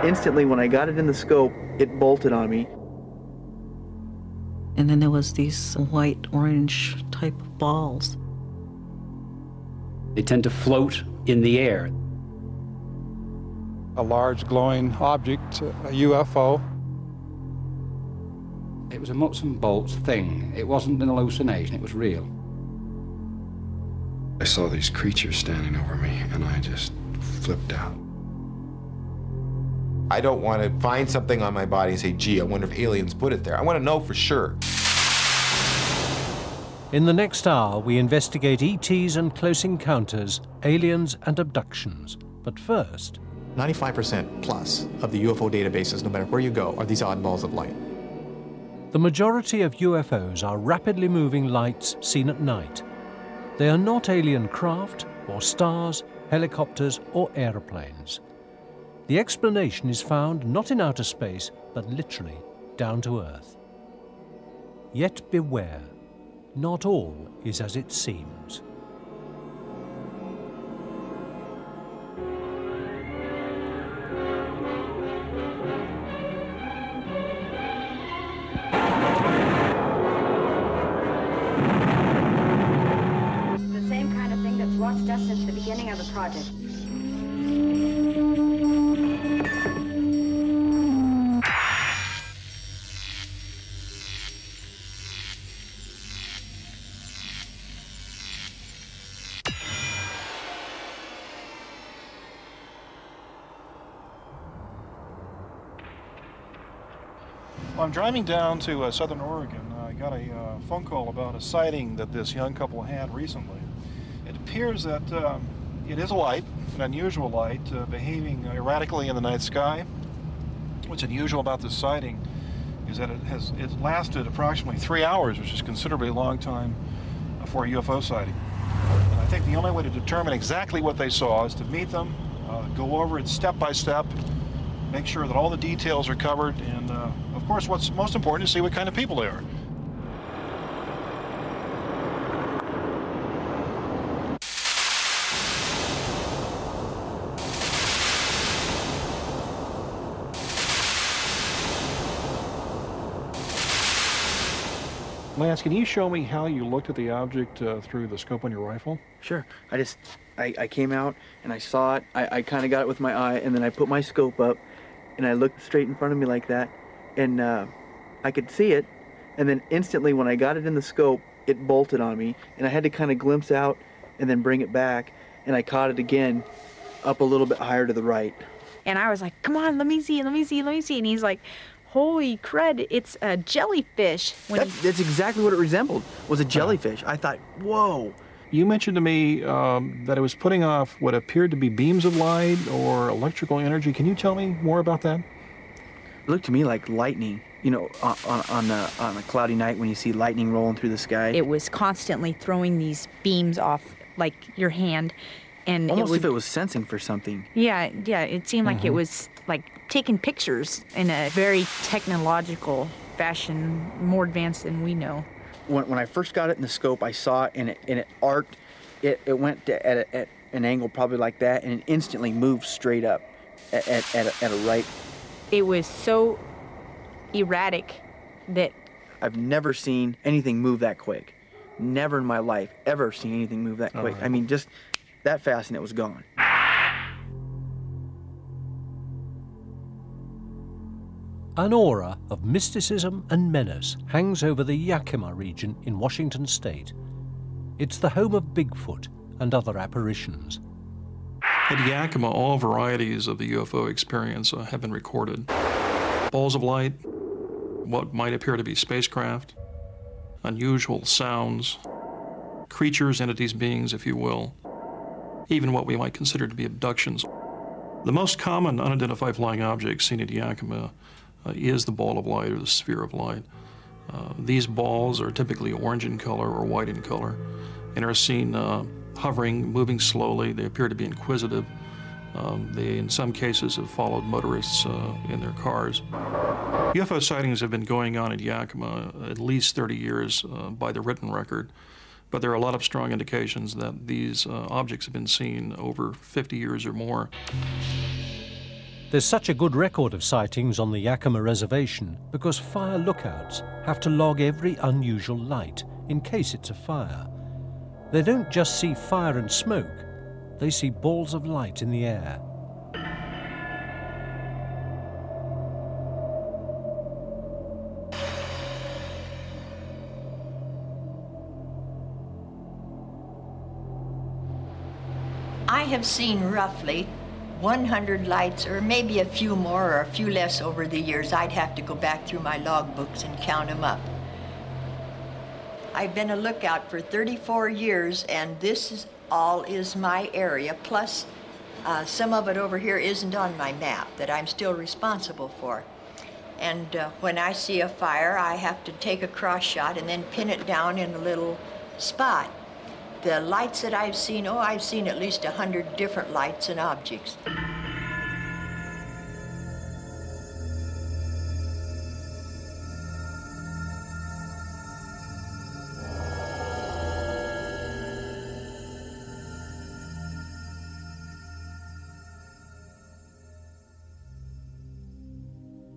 instantly, when I got it in the scope, it bolted on me. And then there was these white-orange type of balls. They tend to float in the air. A large glowing object, a UFO. It was a nuts and bolts thing. It wasn't an hallucination, it was real. I saw these creatures standing over me, and I just flipped out. I don't want to find something on my body and say, gee, I wonder if aliens put it there. I want to know for sure. In the next hour, we investigate ETs and close encounters, aliens and abductions. But first... 95% plus of the UFO databases, no matter where you go, are these odd balls of light. The majority of UFOs are rapidly moving lights seen at night. They are not alien craft, or stars, helicopters, or aeroplanes. The explanation is found not in outer space, but literally down to Earth. Yet beware, not all is as it seems. The same kind of thing that's watched us since the beginning of the project. I'm driving down to southern Oregon. I got a phone call about a sighting that this young couple had recently. It appears that it is a light, an unusual light, behaving erratically in the night sky. What's unusual about this sighting is that it lasted approximately 3 hours, which is considerably a long time for a UFO sighting. And I think the only way to determine exactly what they saw is to meet them, go over it step by step, make sure that all the details are covered, and of course what's most important is see what kind of people they are. Lance, can you show me how you looked at the object through the scope on your rifle? Sure. I came out and I saw it. I kind of got it with my eye, and then I put my scope up and I looked straight in front of me like that, and I could see it, and then instantly when I got it in the scope, it bolted on me, and I had to kind of glimpse out and then bring it back, and I caught it again up a little bit higher to the right. And I was like, come on, let me see, let me see, let me see. And he's like, holy crud, it's a jellyfish. That's exactly what it resembled, was a jellyfish. I thought, whoa. You mentioned to me that it was putting off what appeared to be beams of light or electrical energy. Can you tell me more about that? It looked to me like lightning, you know, on a cloudy night when you see lightning rolling through the sky. It was constantly throwing these beams off, like your hand. And almost if it was sensing for something. Yeah, it seemed like it was like taking pictures in a very technological fashion, more advanced than we know. When I first got it in the scope, I saw it and it arced. It went at an angle probably like that, and it instantly moved straight up at a right. It was so erratic that I've never seen anything move that quick. Never in my life ever seen anything move that quick. I mean, just that fast and it was gone. An aura of mysticism and menace hangs over the Yakima region in Washington state. It's the home of Bigfoot and other apparitions. At Yakima, all varieties of the UFO experience have been recorded. Balls of light, what might appear to be spacecraft, unusual sounds, creatures, entities, beings, if you will, even what we might consider to be abductions. The most common unidentified flying object seen at Yakima is the ball of light or the sphere of light. These balls are typically orange in color or white in color and are seen hovering, moving slowly. They appear to be inquisitive. They, in some cases, have followed motorists in their cars. UFO sightings have been going on at Yakima at least 30 years by the written record, but there are a lot of strong indications that these objects have been seen over 50 years or more. There's such a good record of sightings on the Yakima Reservation because fire lookouts have to log every unusual light in case it's a fire. They don't just see fire and smoke, they see balls of light in the air. I have seen roughly 100 lights, or maybe a few more or a few less over the years. I'd have to go back through my logbooks and count them up. I've been a lookout for 34 years, and this all is my area, plus some of it over here isn't on my map that I'm still responsible for. And when I see a fire, I have to take a cross shot and then pin it down in a little spot. The lights that I've seen, I've seen at least 100 different lights and objects.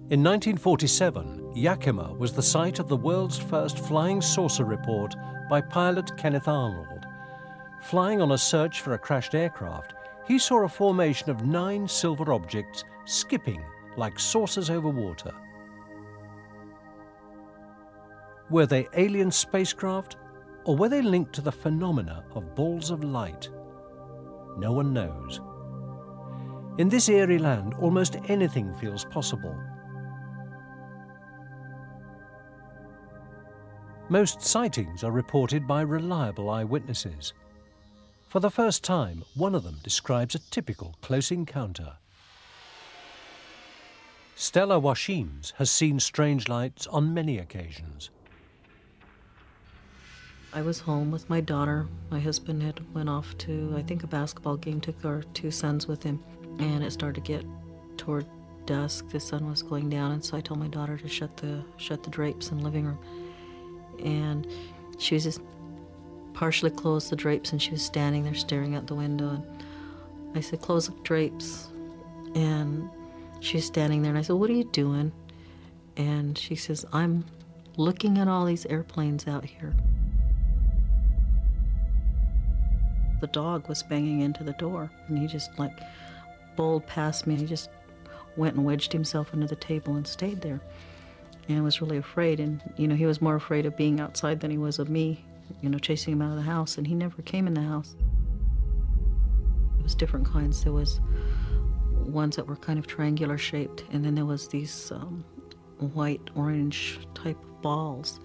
In 1947, Yakima was the site of the world's first flying saucer report by pilot Kenneth Arnold. Flying on a search for a crashed aircraft, he saw a formation of 9 silver objects skipping like saucers over water. Were they alien spacecraft, or were they linked to the phenomena of balls of light? No one knows. In this eerie land, almost anything feels possible. Most sightings are reported by reliable eyewitnesses. For the first time, one of them describes a typical close encounter. Stella Washims has seen strange lights on many occasions. I was home with my daughter. My husband had went off to, I think, a basketball game, took our 2 sons with him, and it started to get toward dusk. The sun was going down, and so I told my daughter to shut the drapes in the living room. And she was just partially closed the drapes, and she was standing there staring out the window, and I said, "Close the drapes." And she's standing there, and I said, "What are you doing?" And she says, "I'm looking at all these airplanes out here." The dog was banging into the door, and he just bowled past me. He just went and wedged himself under the table and stayed there, and was really afraid. And he was more afraid of being outside than he was of me, chasing him out of the house, and he never came in the house. It was different kinds. There was ones that were kind of triangular shaped, and then there was these white, orange type balls.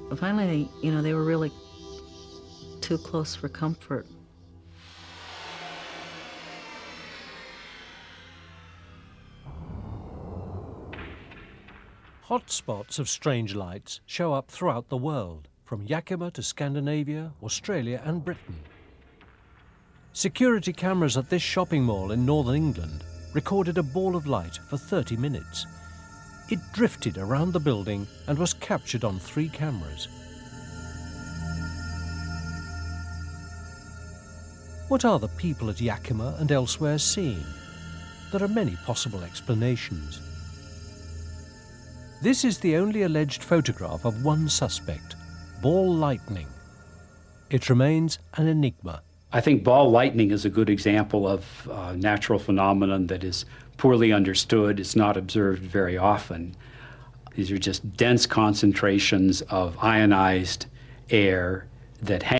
But finally, they were really too close for comfort. Hotspots of strange lights show up throughout the world, from Yakima to Scandinavia, Australia and Britain. Security cameras at this shopping mall in northern England recorded a ball of light for 30 minutes. It drifted around the building and was captured on 3 cameras. What are the people at Yakima and elsewhere seeing? There are many possible explanations. This is the only alleged photograph of one suspect, ball lightning. It remains an enigma. I think ball lightning is a good example of a natural phenomenon that is poorly understood. It's not observed very often. These are just dense concentrations of ionized air that hang